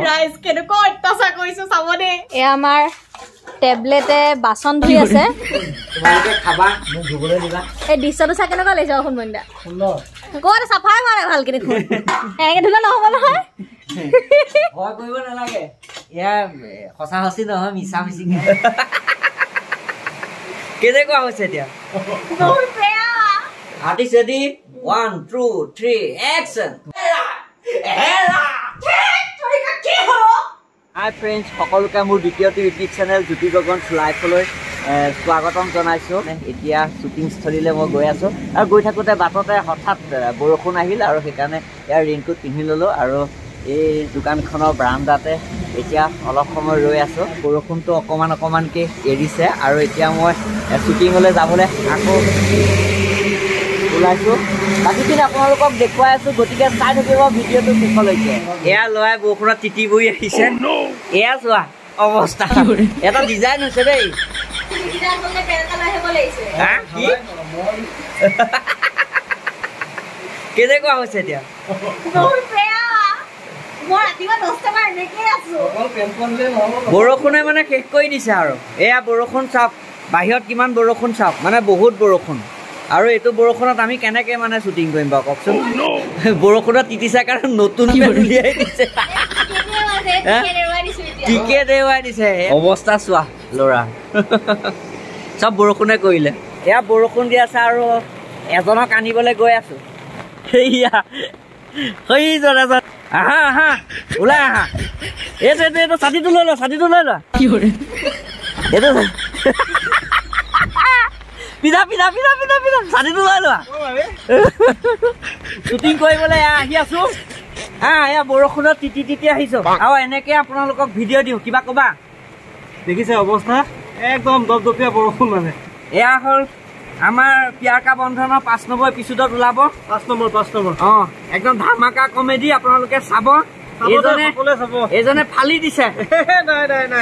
ৰাইজ কেনেকৈ অত্যাচাৰ কৰিছো চাব দে এ আমাৰ টেবলেটে বাসন ধুই আছে তোমালোকে খাবা মোক ধুবলৈ দিবা এই দৃশ্যটো চাই কেনেকুৱা লাগিছে অখন বন্ধা সুন্দৰ ক'ত চাফাই মাৰে ভালকে দেখোন এনেকে ধুলে নহ'ব নহয় ভয় কৰিব নালাগে এয়া সঁচা সঁচি নহয় মিছা মিছি কেনেকুৱা হৈছে এতিয়া বহুত বেয়া artist ready 1 2 3 action hi friends সকলোকে মোৰ দ্বিতীয়টো ইউটিউব চেনেল জ্যোতি গগনছ লাইফলৈ স্বাগতম জনাইছোঁ এতিয়া শ্বুটিংস্থলীলৈ মই গৈ আছোঁ আৰু গৈ থাকোঁতে বাটতে হঠাৎ বৰষুণ আহিল আৰু সেইকাৰণে ইয়াৰ ৰেইনকোট পিন্ধি ল'লোঁ আৰু এই দোকানখনৰ বাৰান্দাতে এতিয়া অলপ সময় ৰৈ আছোঁ বৰষুণটো অকণমানকৈ এৰিছে আৰু এতিয়া মই শ্বুটিঙলৈ যাবলৈ আকৌ ওলাইছোঁ বাকীখিনি আপোনালোকক দেখুৱাই আছোঁ গতিকে চাই থাকিব ভিডিঅ'টো শেষলৈকে এয়া ল'ৰাই বৰষুণত তিতি বৈ আহিছে এয়া চোৱা অৱস্থা এটা ডিজাইন হৈছে দেই কেনেকুৱা হৈছে এতিয়া বৰষুণে মানে শেষ কৰি দিছে আৰু এয়া বৰষুণ চাওক বাহিৰত কিমান বৰষুণ চাওক মানে বহুত বৰষুণ আৰু এইটো বৰষুণত আমি কেনেকৈ মানে শ্বুটিং কৰিম বাৰু কওকচোন বৰষুণত তিতিছে কাৰণে নতুন উলিয়াই দিছে টিকেট এৰুৱাই দিছে অৱস্থা চোৱা ল'ৰা চব বৰষুণে কৰিলে এয়া বৰষুণ দি আছে আৰু এজনক আনিবলৈ গৈ আছোঁ সেইয়া সেইজন এজন আহা আহা ওলাই আহা এইটো ছাতিটো লৈ লোৱা ছাতিটো লৈ লোৱা কি কৰে এইটো পিধা পিধা পিধা পিধা পিধা ছাতিটো লৈ লোৱা শ্বুটিং কৰিবলৈ আহি আছোঁ এয়া বৰষুণত তিতি তিতি আহিছোঁ আৰু এনেকৈ আপোনালোকক ভিডিঅ' দিওঁ কিবা ক'বা দেখিছে অৱস্থা একদম দপদপীয়া বৰষুণ মানে এয়া হ'ল আমাৰ প্যাৰ কা বন্ধনৰ 5 নম্বৰ এপিছডত ওলাব 5 নম্বৰ একদম ধামাকা কমেডি আপোনালোকে চাব এইজনে ফালি দিছে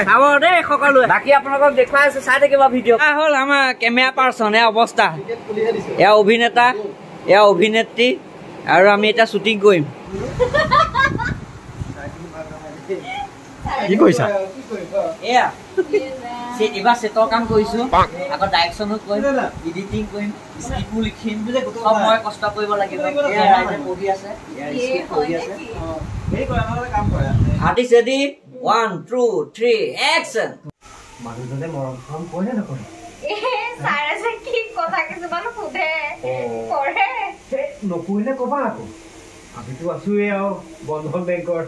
চাব দেই সকলোৱে বাকী আপোনালোকক দেখুৱাই আছো চাই থাকিব ভিডিঅ' হ'ল আমাৰ কেমেৰা পাৰ্চন এয়া অৱস্থা এয়া অভিনেতা এয়া অভিনেত্ৰী আৰু আমি এতিয়া শ্বুটিং কৰিম কি কৈছা এয়া এইবাৰ সেটৰ কাম কৰিছোঁ আকৌ ডাইৰেকশ্যনো কৰিম এডিটিং কৰিম স্ক্ৰিপ্টো লিখিম চব মই কষ্ট কৰিব লাগিব পঢ়ি আছে আৰ্টিষ্ট ৰেডি 1 2 3 এক্সন মানুহজনে মৰম ফৰম কৰে নে নকৰে নকৰিলে ক'বা আকৌ আমিতো আছোৱেই আৰু বন্ধন বেংকৰ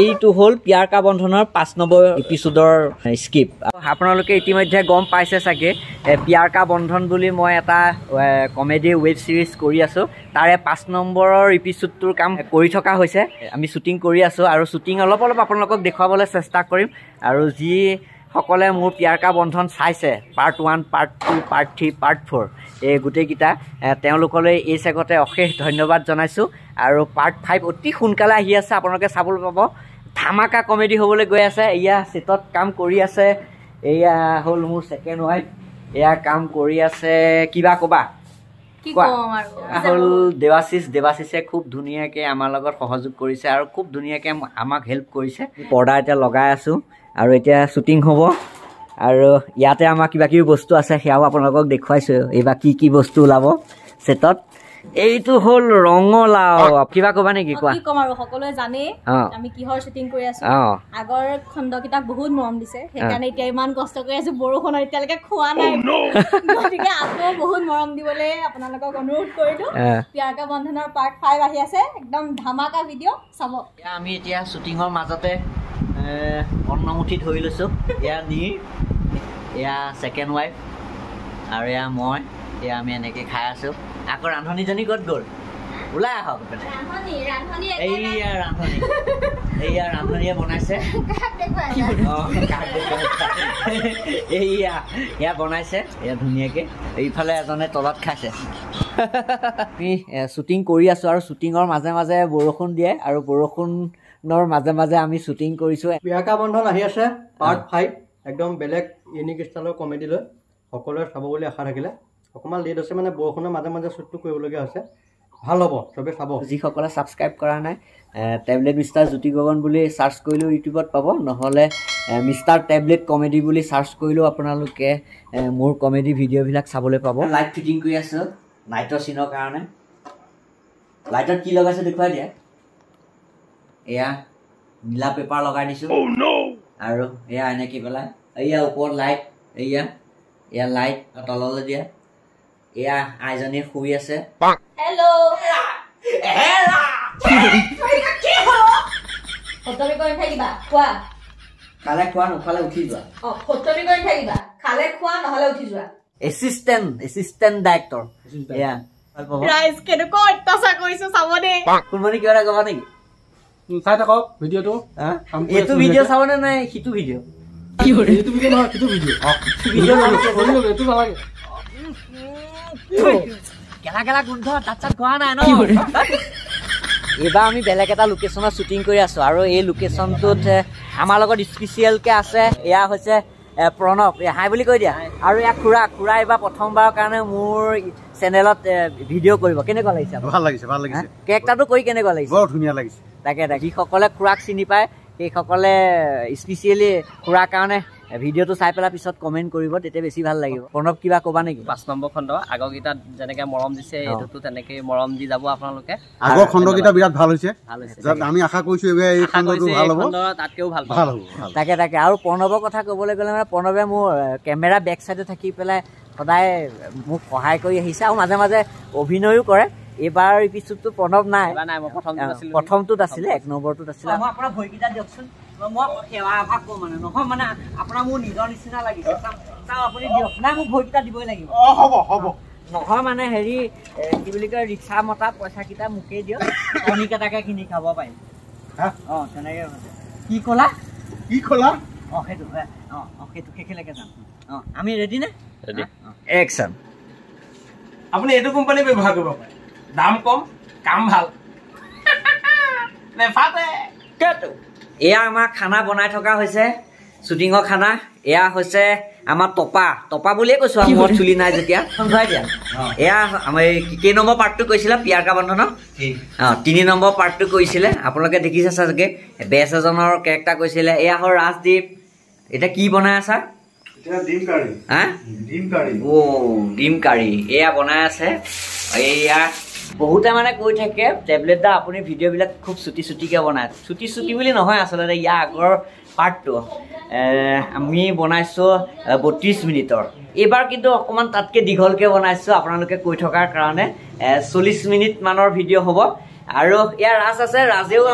এইটো হ'ল প্যাৰ কা বন্ধনৰ 5 নম্বৰ এপিছডৰ স্ক্ৰিপ্ট আপোনালোকে ইতিমধ্যে গম পাইছে চাগে প্যাৰ কা বন্ধন বুলি মই এটা কমেডি ৱেব ছিৰিজ কৰি আছোঁ তাৰে 5 নম্বৰৰ এপিছডটোৰ কাম কৰি থকা হৈছে আমি শ্বুটিং কৰি আছোঁ আৰু শ্বুটিং অলপ আপোনালোকক দেখুৱাবলৈ চেষ্টা কৰিম আৰু যিসকলে মোৰ প্যাৰ কা বন্ধন চাইছে পাৰ্ট 1 পাৰ্ট 2 পাৰ্ট 3 পাৰ্ট 4 এই গোটেইকেইটা তেওঁলোকলৈ এই চেগতে অশেষ ধন্যবাদ জনাইছোঁ আৰু পাৰ্ট 5 অতি সোনকালে আহি আছে আপোনালোকে চাবলৈ পাব ধামাকা কমেডি হ'বলৈ গৈ আছে এয়া ছেটত কাম কৰি আছে এয়া হ'ল মোৰ ছেকেণ্ড ৱাইফ এয়া কাম কৰি আছে কিবা ক'বা হ'ল দেৱাশিষে খুব ধুনীয়াকৈ আমাৰ লগত সহযোগ কৰিছে আৰু খুব ধুনীয়াকৈ আমাক হেল্প কৰিছে পৰ্দা এতিয়া লগাই আছোঁ আৰু এতিয়া শ্বুটিং হ'ব আৰু ইয়াতে আমাৰ কিবা কিবি বস্তু আছে সেয়াও আপোনালোকক দেখুৱাইছোঁ এইবাৰ কি বস্তু ওলাব ছেটত এইটো হ'ল ৰঙলাও কিবা ক'বা নেকি কোৱা কি ক'ম আৰু সকলোৱে জানে আমি কিহৰ শ্বুটিং কৰি আছোঁ আগৰ খণ্ডকেইটাক বহুত মৰম দিছে সেইকাৰণে এতিয়া ইমান কষ্ট কৰি আছোঁ বৰষুণত এতিয়ালৈকে খোৱা নাই গতিকে আকৌ বহুত মৰম দিবলৈ আপোনালোকক অনুৰোধ কৰিলোঁ প্যাৰ কা বন্ধনৰ পাৰ্ট 5 আহি আছে একদম ধামাকা ভিডিঅ' চাব আমি এতিয়া শ্বুটিঙৰ মাজতে অন্নমুঠি ধৰি লৈছোঁ এয়া এয়া ছেকেণ্ড ৱাইফ আৰু এয়া মই এয়া আমি এনেকৈ খাই আছোঁ আকৌ ৰান্ধনীজনী ক'ত গ'ল ওলাই আহক এইয়া ৰান্ধনীয়ে বনাইছে এয়া বনাইছে এয়া ধুনীয়াকৈ এইফালে এজনে তলত খাইছে আমি শ্বুটিং কৰি আছোঁ আৰু শ্বুটিঙৰ মাজে মাজে বৰষুণ দিয়ে আৰু বৰষুণৰ মাজে মাজে আমি শ্বুটিং কৰিছোঁ প্যাৰ কা বন্ধন আহি আছে পাৰ্ট 5 একদম বেলেগ ইউনিক ষ্টাইলৰ কমেডি লৈ সকলোৱে চাব বুলি আশা থাকিলে অকণমান লেট হৈছে মানে বৰষুণৰ মাজে মাজে শ্বুটটো কৰিবলগীয়া হৈছে ভাল হ'ব চবে চাব যিসকলে ছাবস্ক্ৰাইব কৰা নাই টেবলেট মিষ্টাৰ জ্যোতি গগন বুলি চাৰ্চ কৰিলেও ইউটিউবত পাব নহ'লে মিষ্টাৰ টেবলেট কমেডি বুলি চাৰ্চ কৰিলেও আপোনালোকে মোৰ কমেডি ভিডিঅ'বিলাক চাবলৈ পাব লাইট ফিটিং কৰি আছোঁ লাইটৰ চিনৰ কাৰণে লাইটত কি লগাইছে দেখুৱাই দিয়া এয়া নীলা পেপাৰ লগাই দিছোঁ আৰু এয়া এনেকৈ পেলাই এয়া ওপৰত লাইট এয়া লাইট তললৈ দিয়া এয়া আইজনী শুই আছে হেল্ল' ফটোমি কৰি থাকিবা খোৱা খালে খোৱা নোখালে উঠি যোৱা ফটোমি কৰি থাকিবা খালে খোৱা নহ'লে উঠি যোৱা এচিষ্টেণ্ট ডাইৰেক্টৰ এয়া ৰাইজ কেনেকুৱা অত্যাচাৰ কৰিছো চাব দেই কোনমনি কিবা এটা ক'বা নেকি চাই থাকক ভিডিঅ'টো এইটো ভিডিঅ' চাবনে নাই সিটো ভিডিঅ' এইটো ভিডিঅ' নহয় সিটো ভিডিঅ' এইটো নালাগে কেলা কেলা গোন্ধ তাত চাত খোৱা নাই ন এইবাৰ আমি বেলেগ এটা লোকেশ্যনত শ্বুটিং কৰি আছোঁ আৰু এই লোকেশ্যনটোত আমাৰ লগত স্পেচিয়েলকৈ আছে এয়া হৈছে প্ৰণৱ হাই বুলি কৈ দিয়া আৰু এয়া খুৰা এইবাৰ প্ৰথমবাৰৰ কাৰণে মোৰ চেনেলত ভিডিঅ' কৰিব কেনেকুৱা লাগিছে ভাল লাগিছে কেৰেক্টাৰটো কৰি কেনেকুৱা লাগিছে বৰ ধুনীয়া লাগিছে তাকে যিসকলে খুৰাক চিনি পায় সেইসকলে স্পেচিয়েলি খুৰাৰ কাৰণে ভিডিঅ'টো চাই পেলাই পিছত কমেণ্ট কৰিব তেতিয়া বেছি ভাল লাগিব প্ৰণৱ কিবা ক'বা নেকি 5 নম্বৰ খণ্ড আগৰকেইটাত যেনেকৈ মৰম দিছে এইটোতো তেনেকৈ মৰম দি যাব আপোনালোকে আগৰ খণ্ডকেইটা বিৰাট ভাল হৈছে আমি আশা কৰিছোঁ এই খণ্ডটো ভাল হ'ব তাতকৈও ভাল হ'ব তাকে আৰু প্ৰণৱৰ কথা ক'বলৈ গ'লে মানে প্ৰণৱে মোৰ কেমেৰা বেক চাইডে থাকি পেলাই সদায় মোক সহায় কৰি আহিছে আৰু মাজে মাজে অভিনয়ো কৰে এইবাৰ এপিছডটো প্ৰণৱ নাই প্ৰথমটোত আছিলে 1 নম্বৰটোত আছিলে মই আপোনাৰ ভৰিকেইটা দিয়কচোন মই সেৱা আভাস কৰোঁ মানে নহয় মানে আপোনাৰ মোৰ নিজৰ নিচিনা লাগিছে চাওঁ আপুনি দিয়ক নাই মোক ভৰিকেইটা দিবই লাগিব হ'ব নহয় মানে হেৰি কি বুলি কয় ৰিক্সা মতা পইচাকেইটা মোকেই দিয়ক কণীকেইটাকে কিনি খাব পাৰিম তেনেকৈ কি ক'লা সেইটো সেইটো সেইখিনিলৈকে যাম আমি ৰেডি নে একশ্যন আপুনি এইটো কোম্পানী ব্যৱহাৰ কৰিব পাৰে দাম কম কাম ভাল নেফাটে এয়া আমাৰ খানা বনাই থকা হৈছে শ্বুটিঙৰ খানা এয়া হৈছে আমাৰ টপা বুলিয়ে কৈছোঁ আৰু মোৰ চুলি নাই যেতিয়া ধৰাই দিয়া এয়া আমাৰ কেই নম্বৰ পাৰ্টটো কৈছিলে পিয়াৰকা বন্ধনৰ 3 নম্বৰ পাৰ্টটো কৈছিলে আপোনালোকে দেখিছে চাগে বেছ এজনৰ কেৰেক্টাৰ কৈছিলে এয়া হ'ল ৰাজদীপ এতিয়া কি বনাই আছা ডিম কাৰী এয়া বনাই আছে এয়া বহুতে মানে কৈ থাকে টেবলেট দা আপুনি ভিডিঅ'বিলাক খুব চুটিকৈ বনায় চুটি বুলি নহয় আচলতে ইয়াৰ আগৰ পাৰ্টটো আমি বনাইছোঁ 32 মিনিটৰ এইবাৰ কিন্তু অকণমান তাতকৈ দীঘলকৈ বনাইছোঁ আপোনালোকে কৈ থকাৰ কাৰণে 40 মিনিটমানৰ ভিডিঅ' হ'ব আৰু ইয়াৰ ৰাজ আছে ৰাজেও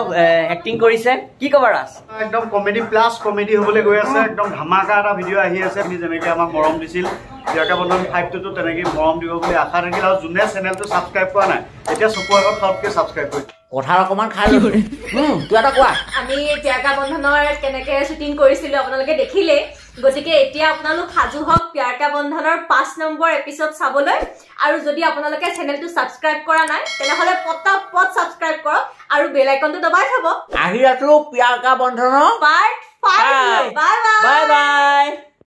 এক্টিং কৰিছে কি ক'বা ৰাজ একদম কমেডি প্লাছ কমেডি হ'বলৈ গৈ আছে একদম ধামাকা এটা ভিডিঅ' আহি আছে আপুনি যেনেকৈ আমাক মৰম দিছিল পিয়াৰকা বন্ধন 5টোতো তেনেকৈ মৰম দিব বুলি আশা থাকিল আৰু যোনে চেনেলটো ছাবস্ক্ৰাইব কৰা নাই এতিয়া চকুৰ আগত সবকৈ ছাবস্ক্ৰাইব কৰিছে কথাৰ অকণমান খাই লৈ তোৰ এটা কোৱা আমি পিয়াৰকা বন্ধনৰ কেনেকৈ শ্বুটিং কৰিছিলোঁ আপোনালোকে দেখিলে গতিকে এতিয়া আপোনালোক সাজু হওক পিয়াৰকা বন্ধনৰ 5 নম্বৰ এপিছড চাবলৈ আৰু যদি আপোনালোকে চেনেলটো ছাবস্ক্ৰাইব কৰা নাই তেনেহ'লে পটাপট ছাবস্ক্ৰাইব কৰক আৰু বেল আইকনটো দবাই থ'ব আহি আছো পিয়াৰকা বন্ধনৰ পাৰ্ট 5 বাই বাই